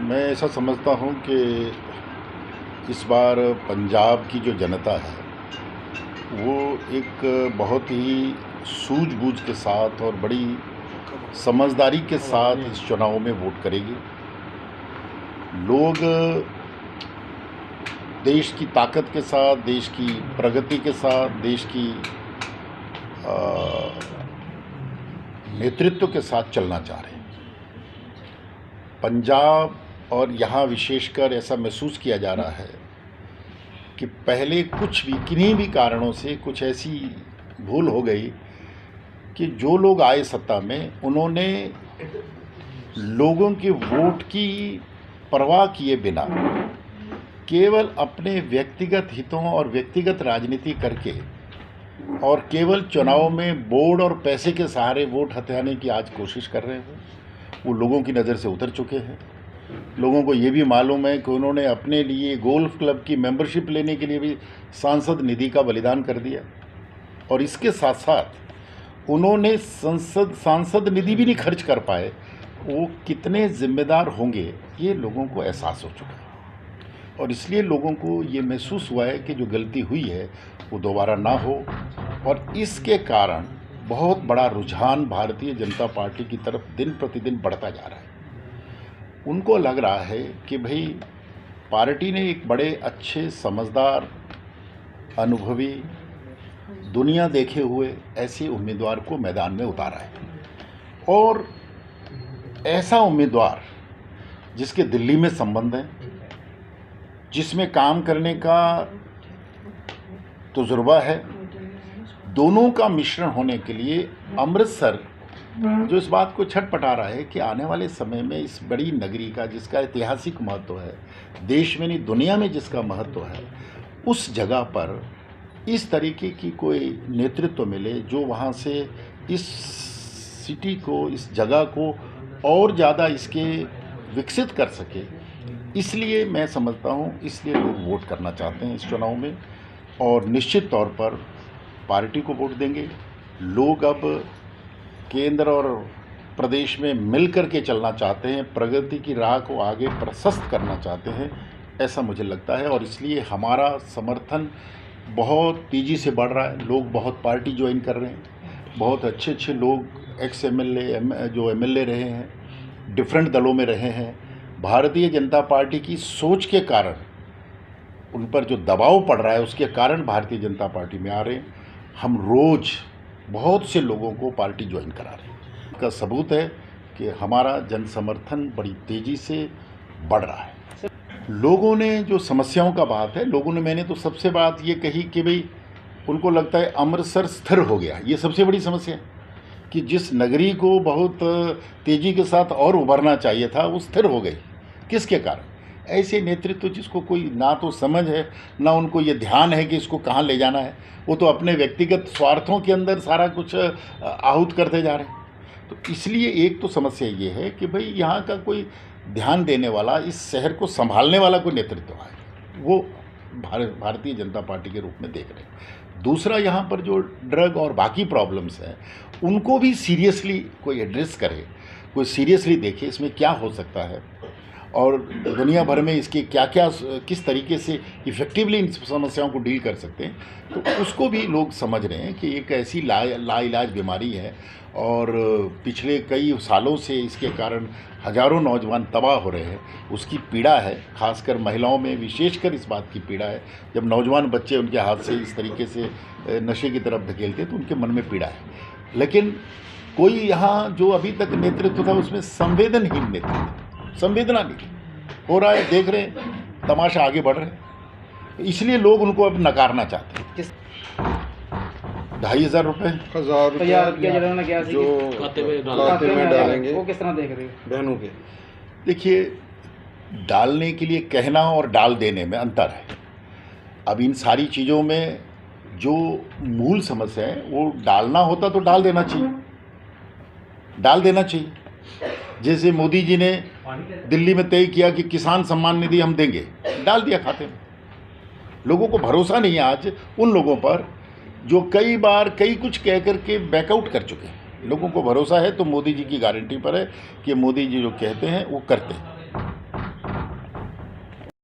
मैं ऐसा समझता हूँ कि इस बार पंजाब की जो जनता है वो एक बहुत ही सूझबूझ के साथ और बड़ी समझदारी के साथ इस चुनाव में वोट करेगी। लोग देश की ताकत के साथ, देश की प्रगति के साथ, देश की नेतृत्व के साथ चलना चाह रहे हैं। पंजाब और यहाँ विशेषकर ऐसा महसूस किया जा रहा है कि पहले कुछ भी किन्हीं भी कारणों से कुछ ऐसी भूल हो गई कि जो लोग आए सत्ता में उन्होंने लोगों के वोट की परवाह किए बिना केवल अपने व्यक्तिगत हितों और व्यक्तिगत राजनीति करके और केवल चुनाव में बोर्ड और पैसे के सहारे वोट हथियाने की आज कोशिश कर रहे हैं। वो लोगों की नज़र से उतर चुके हैं। लोगों को ये भी मालूम है कि उन्होंने अपने लिए गोल्फ क्लब की मेंबरशिप लेने के लिए भी सांसद निधि का बलिदान कर दिया और इसके साथ साथ उन्होंने सांसद निधि भी नहीं खर्च कर पाए। वो कितने जिम्मेदार होंगे ये लोगों को एहसास हो चुका है और इसलिए लोगों को ये महसूस हुआ है कि जो गलती हुई है वो दोबारा ना हो और इसके कारण बहुत बड़ा रुझान भारतीय जनता पार्टी की तरफ दिन प्रतिदिन बढ़ता जा रहा है। उनको लग रहा है कि भाई पार्टी ने एक बड़े अच्छे, समझदार, अनुभवी, दुनिया देखे हुए ऐसे उम्मीदवार को मैदान में उतारा है और ऐसा उम्मीदवार जिसके दिल्ली में संबंध है, जिसमें काम करने का तजुर्बा है, दोनों का मिश्रण होने के लिए अमृतसर जो इस बात को छटपटा रहा है कि आने वाले समय में इस बड़ी नगरी का जिसका ऐतिहासिक महत्व है, देश में नहीं दुनिया में जिसका महत्व है, उस जगह पर इस तरीके की कोई नेतृत्व मिले जो वहाँ से इस सिटी को, इस जगह को और ज़्यादा इसके विकसित कर सके। इसलिए मैं समझता हूँ, इसलिए लोग वोट करना चाहते हैं इस चुनाव में और निश्चित तौर पर पार्टी को वोट देंगे। लोग अब केंद्र और प्रदेश में मिल कर के चलना चाहते हैं, प्रगति की राह को आगे प्रशस्त करना चाहते हैं, ऐसा मुझे लगता है और इसलिए हमारा समर्थन बहुत तेज़ी से बढ़ रहा है। लोग बहुत पार्टी ज्वाइन कर रहे हैं, बहुत अच्छे अच्छे लोग एक्स एमएलए जो एमएलए रहे हैं, डिफरेंट दलों में रहे हैं। भारतीय जनता पार्टी की सोच के कारण उन पर जो दबाव पड़ रहा है उसके कारण भारतीय जनता पार्टी में आ रहे हैं। हम रोज़ बहुत से लोगों को पार्टी ज्वाइन करा रहे हैं। इसका सबूत है कि हमारा जन समर्थन बड़ी तेज़ी से बढ़ रहा है। लोगों ने जो समस्याओं का बात है, लोगों ने, मैंने तो सबसे बात ये कही कि भाई उनको लगता है अमृतसर स्थिर हो गया। ये सबसे बड़ी समस्या है कि जिस नगरी को बहुत तेज़ी के साथ और उभरना चाहिए था वो स्थिर हो गई। किसके कारण? ऐसे नेतृत्व जिसको कोई ना तो समझ है ना उनको ये ध्यान है कि इसको कहाँ ले जाना है। वो तो अपने व्यक्तिगत स्वार्थों के अंदर सारा कुछ आहूत करते जा रहे हैं। तो इसलिए एक तो समस्या ये है कि भाई यहाँ का कोई ध्यान देने वाला, इस शहर को संभालने वाला कोई नेतृत्व है, वो भारतीय जनता पार्टी के रूप में देख रहे हैं। दूसरा, यहाँ पर जो ड्रग और बाकी प्रॉब्लम्स हैं उनको भी सीरियसली कोई एड्रेस करे, कोई सीरियसली देखे इसमें क्या हो सकता है और दुनिया भर में इसके क्या क्या, किस तरीके से इफ़ेक्टिवली इन समस्याओं को डील कर सकते हैं। तो उसको भी लोग समझ रहे हैं कि एक ऐसी लाइलाज बीमारी है और पिछले कई सालों से इसके कारण हज़ारों नौजवान तबाह हो रहे हैं। उसकी पीड़ा है, खासकर महिलाओं में विशेषकर इस बात की पीड़ा है। जब नौजवान बच्चे उनके हाथ से इस तरीके से नशे की तरफ धकेलते तो उनके मन में पीड़ा है। लेकिन कोई यहाँ जो अभी तक नेतृत्व था उसमें संवेदनहीन नेतृत्व, संवेदना नहीं हो रहा है। देख रहे हैं तमाशा आगे बढ़ रहे हैं, इसलिए लोग उनको अब नकारना चाहते हैं। 2,500 रुपये जो खाते में डालेंगे, वो किस तरह देख रहे हैं बहनों के? देखिए, डालने के लिए कहना और डाल देने में अंतर है। अब इन सारी चीज़ों में जो मूल समस्या है वो डालना होता तो डाल देना चाहिए, डाल देना चाहिए। जैसे मोदी जी ने दिल्ली में तय किया कि किसान सम्मान निधि हम देंगे, डाल दिया खाते में। लोगों को भरोसा नहीं है आज उन लोगों पर जो कई बार कई कुछ कह करके बैकआउट कर चुके हैं। लोगों को भरोसा है तो मोदी जी की गारंटी पर है कि मोदी जी जो कहते हैं वो करते हैं।